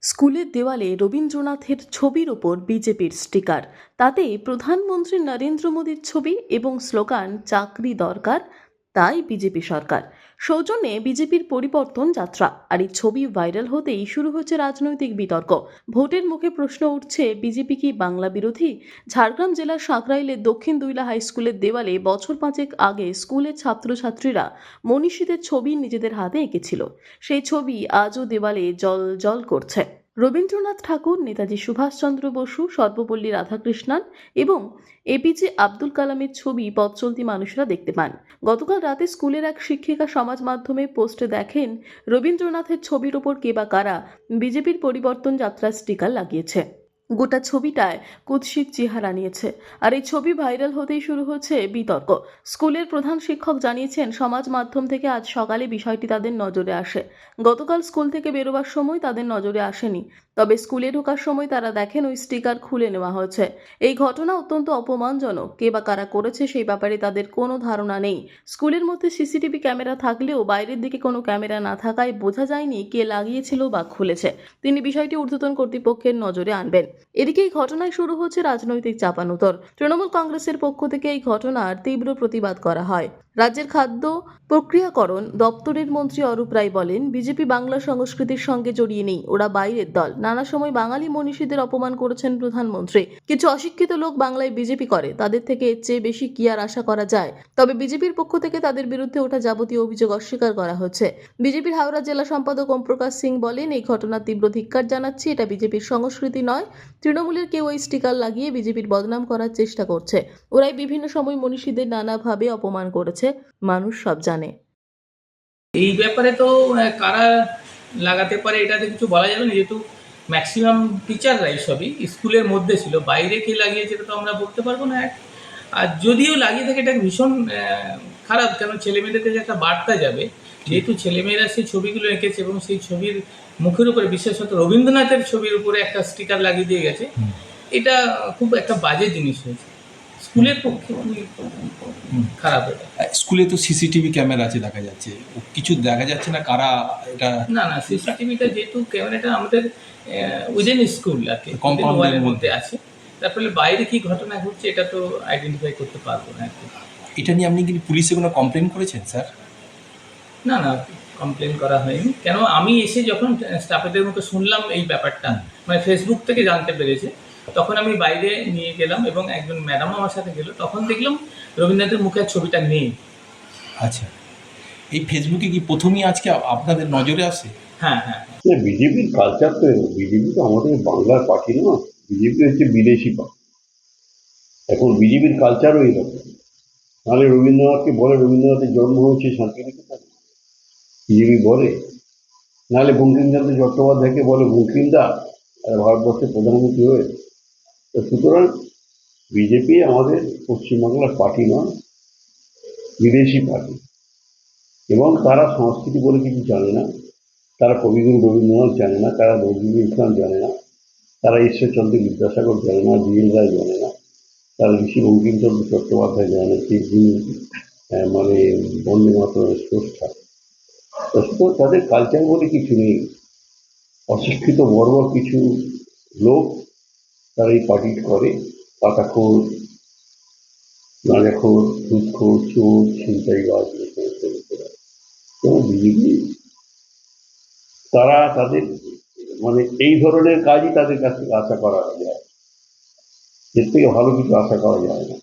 স্কুলের দেওয়ালে রবীন্দ্রনাথের ছবির ওপর বিজেপির স্টিকার। তাতে প্রধানমন্ত্রী নরেন্দ্র মোদীর ছবি এবং স্লোগান চাকরি দরকার, তাই বিজেপি সরকার। সৌজন্যে বিজেপির পরিবর্তন যাত্রা। আর এই ছবি ভাইরাল হতেই শুরু হচ্ছে রাজনৈতিক বিতর্ক। ভোটের মুখে প্রশ্ন উঠছে, বিজেপি কি বাংলা বিরোধী? ঝাড়গ্রাম জেলার সাঁকরাইলের দক্ষিণ দুইলা হাই স্কুলের দেওয়ালে বছর পাঁচেক আগে স্কুলের ছাত্রছাত্রীরা মনীষীদের ছবি নিজেদের হাতে এঁকেছিল। সেই ছবি আজও দেওয়ালে জল জল করছে। রবীন্দ্রনাথ ঠাকুর, নেতাজি সুভাষচন্দ্র বসু, সর্বপল্লী রাধাকৃষ্ণন এবং এপিজে আব্দুল কালামের ছবি পথ চলতি মানুষরা দেখতে পান। গতকাল রাতে স্কুলের এক শিক্ষিকা সমাজ মাধ্যমে পোস্টে দেখেন রবীন্দ্রনাথের ছবির ওপর কে বা কারা বিজেপির পরিবর্তন যাত্রার স্টিকার লাগিয়েছে। গোটা ছবিটায় কুৎসিত চেহারা নিয়েছে। আর এই ছবি ভাইরাল হতেই শুরু হচ্ছে বিতর্ক। স্কুলের প্রধান শিক্ষক জানিয়েছেন, সমাজ মাধ্যম থেকে আজ সকালে বিষয়টি তাদের নজরে আসে। গতকাল স্কুল থেকে বেরোবার সময় তাদের নজরে আসেনি, তবে স্কুলে ঢোকার সময় তারা দেখেন ওই স্টিকার খুলে নেওয়া হয়েছে। এই ঘটনা অত্যন্ত অপমানজনক। কে বা কারা করেছে সেই ব্যাপারে তাদের কোনো ধারণা নেই। স্কুলের মধ্যে সিসিটিভি ক্যামেরা থাকলেও বাইরের দিকে কোনো ক্যামেরা না থাকায় বোঝা যায়নি কে লাগিয়েছিল বা খুলেছে। তিনি বিষয়টি ঊর্ধ্বতন কর্তৃপক্ষের নজরে আনবেন। এদিকে এই ঘটনায় শুরু হচ্ছে রাজনৈতিক চাপানুতর। তৃণমূল কংগ্রেসের পক্ষ থেকে এই ঘটনার তীব্র প্রতিবাদ করা হয়। রাজ্যের খাদ্য প্রক্রিয়াকরণ দপ্তরের মন্ত্রী অরূপ রায় বলেন, বিজেপি বাংলা সংস্কৃতির সঙ্গে জড়িয়ে নেই, ওরা বাইরের দল। নানা সময় বাঙালি মনীষীদের অপমান করেছেন প্রধানমন্ত্রী। কিছু অশিক্ষিত লোক বাংলায় বিজেপি করে, তাদের থেকে এর চেয়ে বেশি কি আর আশা করা যায়? তবে বিজেপির পক্ষ থেকে তাদের বিরুদ্ধে ওঠা যাবতীয় অভিযোগ অস্বীকার করা হচ্ছে। বিজেপির হাওড়া জেলা সম্পাদক ওম প্রকাশ সিং বলেন, এই ঘটনার তীব্র ধিক্কার জানাচ্ছি। এটা বিজেপির সংস্কৃতি নয়। তৃণমূলের কেউ ওই স্টিকার লাগিয়ে বিজেপির বদনাম করার চেষ্টা করছে। ওরাই বিভিন্ন সময় মনীষীদের নানাভাবে অপমান করেছে, মানুষ সব জানে। এই ব্যাপারে তো কারা লাগাতে পারে এটাতে কিছু বলা যাবে না, যেহেতু ম্যাক্সিমাম টিচাররা সবই স্কুলের মধ্যে ছিল। বাইরে কে লাগিয়েছে এটা তো আমরা বলতে পারবো না। আর যদিও লাগিয়ে থাকে এটা ভীষণ খারাপ, কেন ছেলেমেয়েদের কাছে একটা বার্তা যাবে, যেহেতু ছেলেমেয়েরা সেই ছবিগুলো এঁকেছে এবং সেই ছবির মুখের উপরে বিশেষত রবীন্দ্রনাথের ছবির উপরে একটা স্টিকার লাগিয়ে দিয়ে গেছে। এটা খুব একটা বাজে জিনিস হয়েছে, স্কুলের পক্ষে খুবই খারাপ। এটা স্কুলে তো সিসিটিভি ক্যামেরা আছে, দেখা যাচ্ছে কিছু দেখা যাচ্ছে না কারা এটা? না না, সিসিটিভিটা যেহেতু ক্যামেরাটা আমাদের উইদিন স্কুল আর কি কম্পাউন্ডের মধ্যে আছে, তারপরে বাইরে কি ঘটনা ঘটছে এটা তো আইডেন্টিফাই করতে পারবো না। এটা নিয়ে আপনি কি পুলিশে কোনো কমপ্লেন করেছেন স্যার? না না, কমপ্লেন করা হয়নি। কেন, আমি এসে যখন স্টাফেদের মুখে শুনলাম এই ব্যাপারটা, মানে ফেসবুক থেকে জানতে পেরেছে, তখন আমি বাইরে নিয়ে গেলাম এবং একজন ম্যাডাম আমার সাথে গেল। তখন দেখলাম রবীন্দ্রনাথের মুখের ছবিটা নেই। আচ্ছা, এই ফেসবুকে কি প্রথমেই আজকে আপনাদের নজরে আসে? হ্যাঁ হ্যাঁ, বিজেপির কালচার তো, বিজেপি তো আমাদের বাংলার পার্টি না, বিজেপি হচ্ছে বিদেশি পার্টি। এখন বিজেপির কালচারও এইরকম। নাহলে রবীন্দ্রনাথকে বলে রবীন্দ্রনাথের জন্ম হয়েছে শান্তিনিকেতনে, বিজেপি বলে। নাহলে বঙ্কিমচন্দ্র চট্টোপাধ্যায়কে বলে বঙ্কিমদা, ভারতবর্ষের প্রধানমন্ত্রী হয়ে। তো সুতরাং বিজেপি আমাদের পশ্চিমবাংলার পার্টি নয়, বিদেশি পার্টি। এবং তারা সংস্কৃতি বলে কিছু জানে না, তারা কবিগুরু রবীন্দ্রনাথ জানে না, তারা নজরুল ইসলাম জানে না, তারা ঈশ্বরচন্দ্র বিদ্যাসাগর জানে না, ডিএল রায় জানে না, তারা ঋষি বঙ্কিমচন্দ্র চট্টোপাধ্যায় জানে না, যিনি মানে বন্দে মাতরমের স্রষ্টা। তাদের কালচার বলে কিছু নেই। অশিক্ষিত বর্বর কিছু লোক তারা এই পার্টি করে, পাতাখোর, গাঁজাখোর, সুদখোর, চোর, ছিনতাইবাজ, এই সমস্ত লোকেরা। এবং বিজেপি তারা তাদের মানে এই ধরনের কাজই তাদের কাছ থেকে আশা করা যায়, এর থেকে ভালো কিছু আশা করা যায় না।